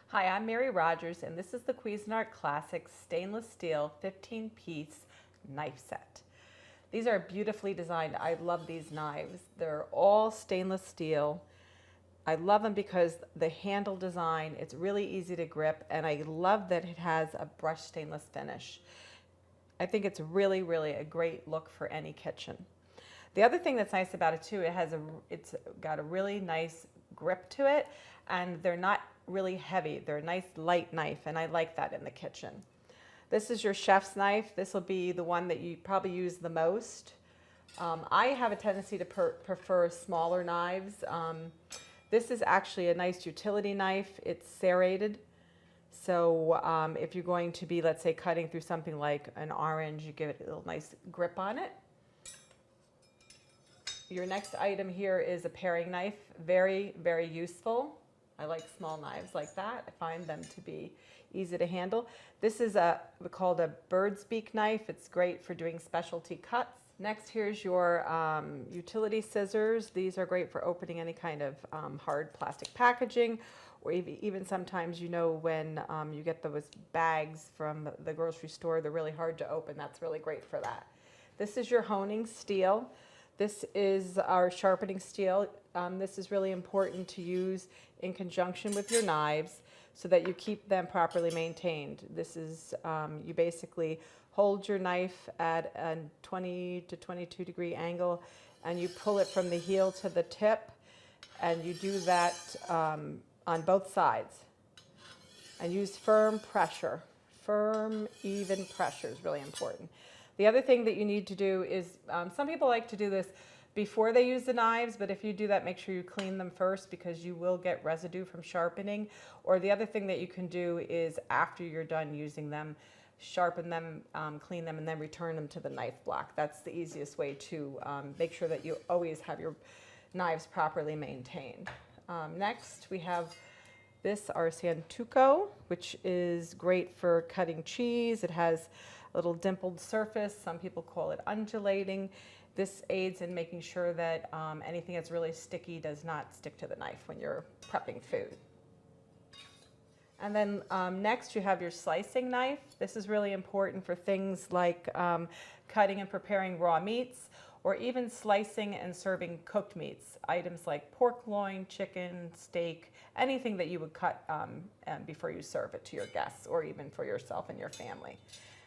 Hi, I'm Mary Rogers, and this is the Cuisinart Classic Stainless Steel 15-piece knife set. These are beautifully designed. I love these knives. They're all stainless steel. I love them because the handle design, it's really easy to grip, and I love that it has a brushed stainless finish. I think it's really, really a great look for any kitchen. The other thing that's nice about it too, it's got a really nice grip to it, and they're not really heavy. They're a nice light knife, and I like that in the kitchen. This is your chef's knife. This will be the one that you probably use the most. I have a tendency to prefer smaller knives. This is actually a nice utility knife. It's serrated. So if you're going to be, let's say, cutting through something like an orange, you give it a little nice grip on it. Your next item here is a paring knife. Very, very useful. I like small knives like that. I find them to be easy to handle. This is called a bird's beak knife. It's great for doing specialty cuts. Next, here's your utility scissors. These are great for opening any kind of hard plastic packaging, or even sometimes, you know, when you get those bags from the grocery store, they're really hard to open. That's really great for that. This is your honing steel. This is our sharpening steel. This is really important to use in conjunction with your knives so that you keep them properly maintained. This is, you basically hold your knife at a 20 to 22 degree angle, and you pull it from the heel to the tip, and you do that on both sides. And use firm pressure. Firm, even pressure is really important. The other thing that you need to do is, some people like to do this before they use the knives, but if you do that, make sure you clean them first, because you will get residue from sharpening. Or the other thing that you can do is, after you're done using them, sharpen them, clean them, and then return them to the knife block. That's the easiest way to make sure that you always have your knives properly maintained. Next, we have this, our Santuco, which is great for cutting cheese. It has a little dimpled surface. Some people call it undulating. This aids in making sure that anything that's really sticky does not stick to the knife when you're prepping food. And then next, you have your slicing knife. This is really important for things like cutting and preparing raw meats, or even slicing and serving cooked meats, items like pork loin, chicken, steak, anything that you would cut before you serve it to your guests, or even for yourself and your family.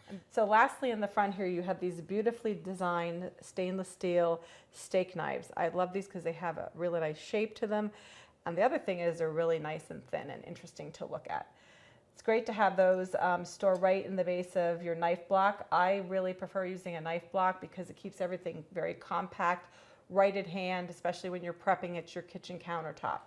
And so lastly, in the front here, you have these beautifully designed stainless steel steak knives. I love these because they have a really nice shape to them. And the other thing is, they're really nice and thin and interesting to look at. It's great to have those store right in the base of your knife block. I really prefer using a knife block because it keeps everything very compact, right at hand, especially when you're prepping at your kitchen countertop.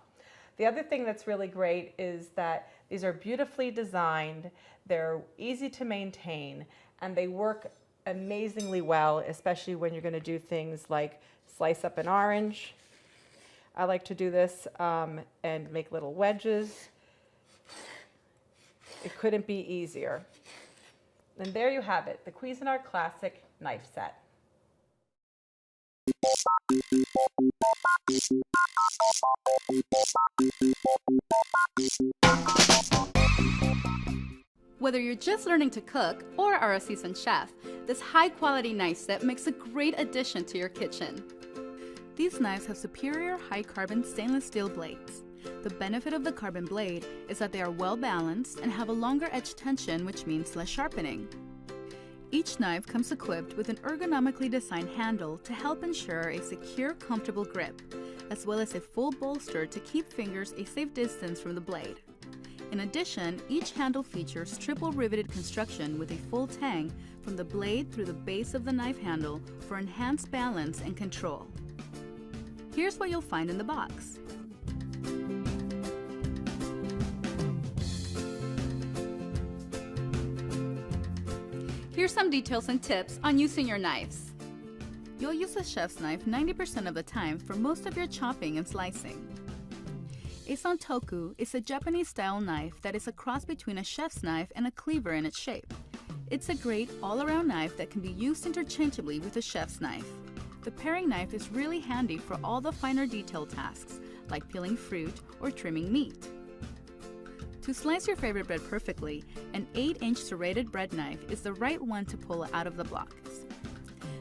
The other thing that's really great is that these are beautifully designed, they're easy to maintain, and they work amazingly well, especially when you're going to do things like slice up an orange. I like to do this and make little wedges. It couldn't be easier. And there you have it, the Cuisinart Classic Knife Set. Whether you're just learning to cook or are a seasoned chef, this high-quality knife set makes a great addition to your kitchen. These knives have superior high-carbon stainless steel blades. The benefit of the carbon blade is that they are well balanced and have a longer edge tension, which means less sharpening. Each knife comes equipped with an ergonomically designed handle to help ensure a secure, comfortable grip, as well as a full bolster to keep fingers a safe distance from the blade. In addition, each handle features triple riveted construction with a full tang from the blade through the base of the knife handle for enhanced balance and control. Here's what you'll find in the box. Here's some details and tips on using your knives. You'll use a chef's knife 90% of the time for most of your chopping and slicing. A santoku is a Japanese-style knife that is a cross between a chef's knife and a cleaver in its shape. It's a great all-around knife that can be used interchangeably with a chef's knife. The paring knife is really handy for all the finer detail tasks, like peeling fruit or trimming meat. To slice your favorite bread perfectly, an 8-inch serrated bread knife is the right one to pull out of the blocks.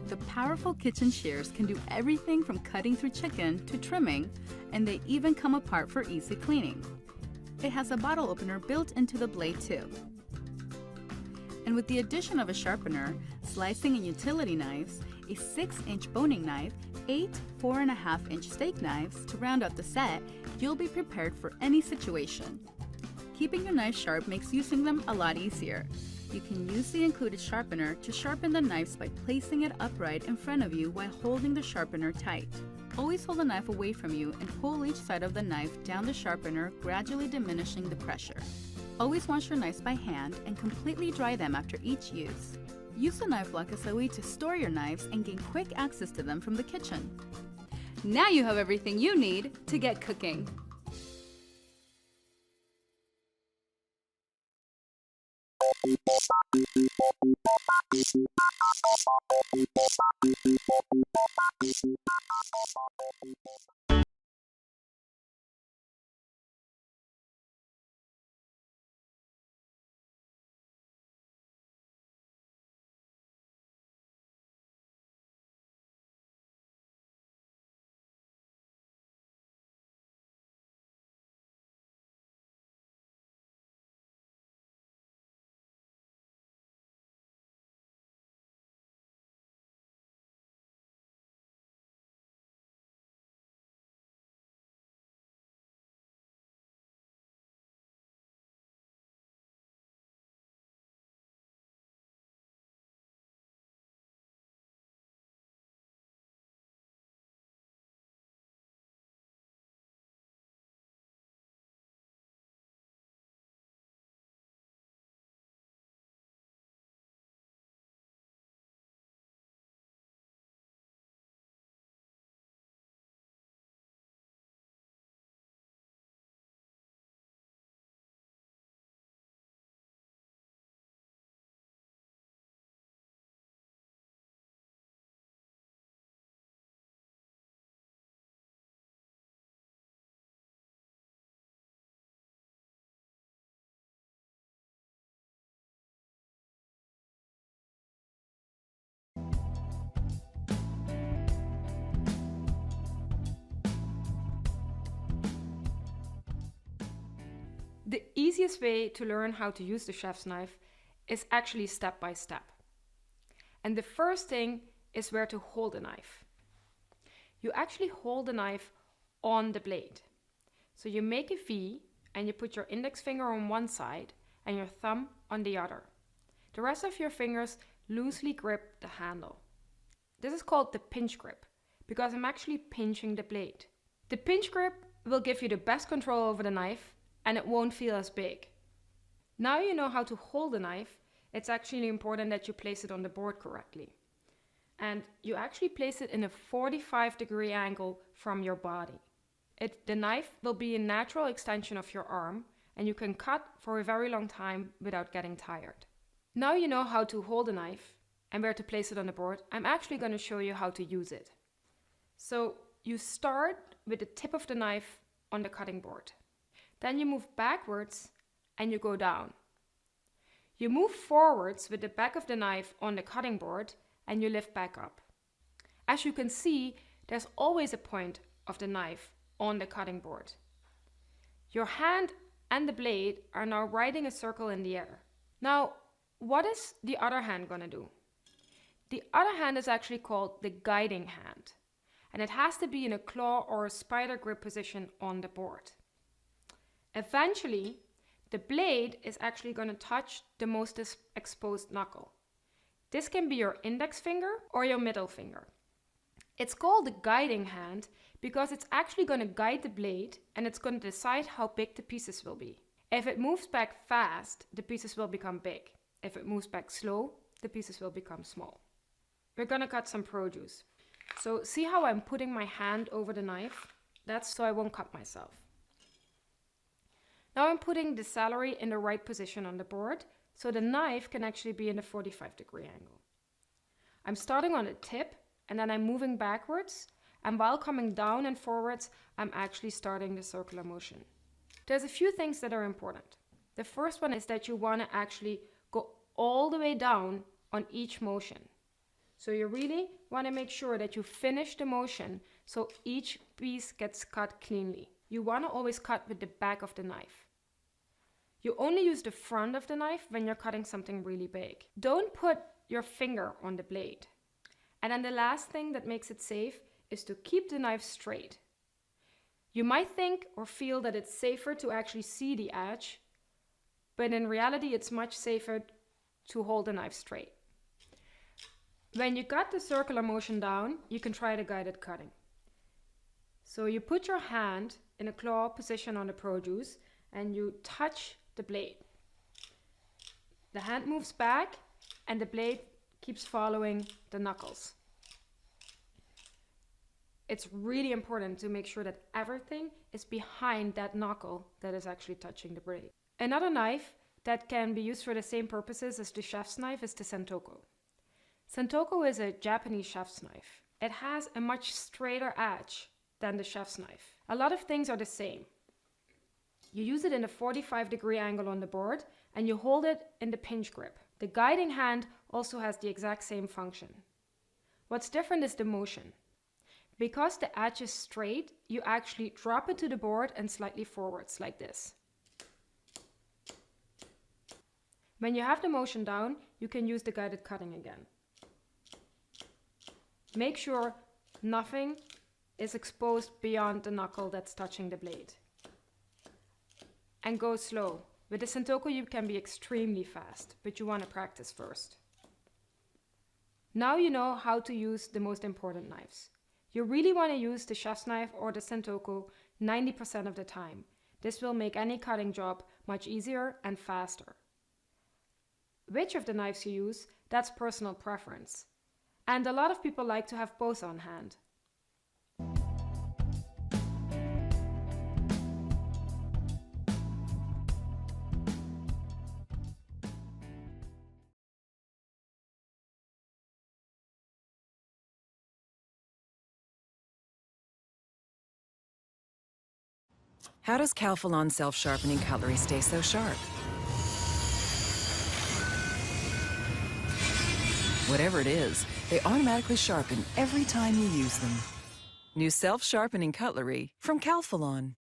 The powerful kitchen shears can do everything from cutting through chicken to trimming, and they even come apart for easy cleaning. It has a bottle opener built into the blade too. And with the addition of a sharpener, slicing and utility knives, a 6-inch boning knife, 8 4.5-inch steak knives to round out the set, you'll be prepared for any situation. Keeping your knives sharp makes using them a lot easier. You can use the included sharpener to sharpen the knives by placing it upright in front of you while holding the sharpener tight. Always hold the knife away from you and pull each side of the knife down the sharpener, gradually diminishing the pressure. Always wash your knives by hand and completely dry them after each use. Use the knife block as a way to store your knives and gain quick access to them from the kitchen. Now you have everything you need to get cooking. The easiest way to learn how to use the chef's knife is actually step by step. And the first thing is where to hold the knife. You actually hold the knife on the blade. So you make a V and you put your index finger on one side and your thumb on the other. The rest of your fingers loosely grip the handle. This is called the pinch grip because I'm actually pinching the blade. The pinch grip will give you the best control over the knife and it won't feel as big. Now you know how to hold the knife, it's actually important that you place it on the board correctly. And you actually place it in a 45-degree angle from your body. The knife will be a natural extension of your arm and you can cut for a very long time without getting tired. Now you know how to hold the knife and where to place it on the board. I'm actually going to show you how to use it. So you start with the tip of the knife on the cutting board. Then you move backwards and you go down. You move forwards with the back of the knife on the cutting board and you lift back up. As you can see, there's always a point of the knife on the cutting board. Your hand and the blade are now riding a circle in the air. Now, what is the other hand going to do? The other hand is actually called the guiding hand, and it has to be in a claw or a spider grip position on the board. Eventually, the blade is actually going to touch the most exposed knuckle. This can be your index finger or your middle finger. It's called the guiding hand because it's actually going to guide the blade and it's going to decide how big the pieces will be. If it moves back fast, the pieces will become big. If it moves back slow, the pieces will become small. We're going to cut some produce. So see how I'm putting my hand over the knife? That's so I won't cut myself. Now I'm putting the celery in the right position on the board, so the knife can actually be in a 45-degree angle. I'm starting on the tip, and then I'm moving backwards, and while coming down and forwards, I'm actually starting the circular motion. There's a few things that are important. The first one is that you want to actually go all the way down on each motion. So you really want to make sure that you finish the motion so each piece gets cut cleanly. You want to always cut with the back of the knife. You only use the front of the knife when you're cutting something really big. Don't put your finger on the blade. And then the last thing that makes it safe is to keep the knife straight. You might think or feel that it's safer to actually see the edge, but in reality it's much safer to hold the knife straight. When you got the circular motion down, you can try the guided cutting. So you put your hand in a claw position on the produce and you touch the blade. The hand moves back and the blade keeps following the knuckles. It's really important to make sure that everything is behind that knuckle that is actually touching the blade. Another knife that can be used for the same purposes as the chef's knife is the Sentoko. Sentoko is a Japanese chef's knife. It has a much straighter edge than the chef's knife. A lot of things are the same. You use it in a 45-degree angle on the board and you hold it in the pinch grip. The guiding hand also has the exact same function. What's different is the motion. Because the edge is straight, you actually drop it to the board and slightly forwards like this. When you have the motion down, you can use the guided cutting again. Make sure nothing is exposed beyond the knuckle that's touching the blade. And go slow. With the Sentoko you can be extremely fast, but you want to practice first. Now you know how to use the most important knives. You really want to use the chef's knife or the Sentoko 90% of the time. This will make any cutting job much easier and faster. Which of the knives you use, that's personal preference. And a lot of people like to have both on hand. How does Calphalon self-sharpening cutlery stay so sharp? Whatever it is, they automatically sharpen every time you use them. New self-sharpening cutlery from Calphalon.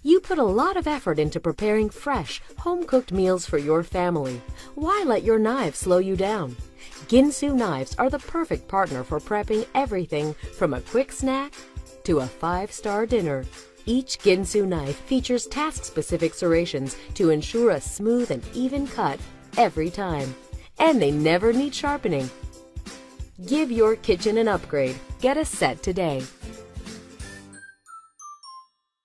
You put a lot of effort into preparing fresh, home-cooked meals for your family. Why let your knives slow you down? Ginsu knives are the perfect partner for prepping everything from a quick snack to a 5-star dinner. Each Ginsu knife features task-specific serrations to ensure a smooth and even cut every time. And they never need sharpening. Give your kitchen an upgrade. Get a set today.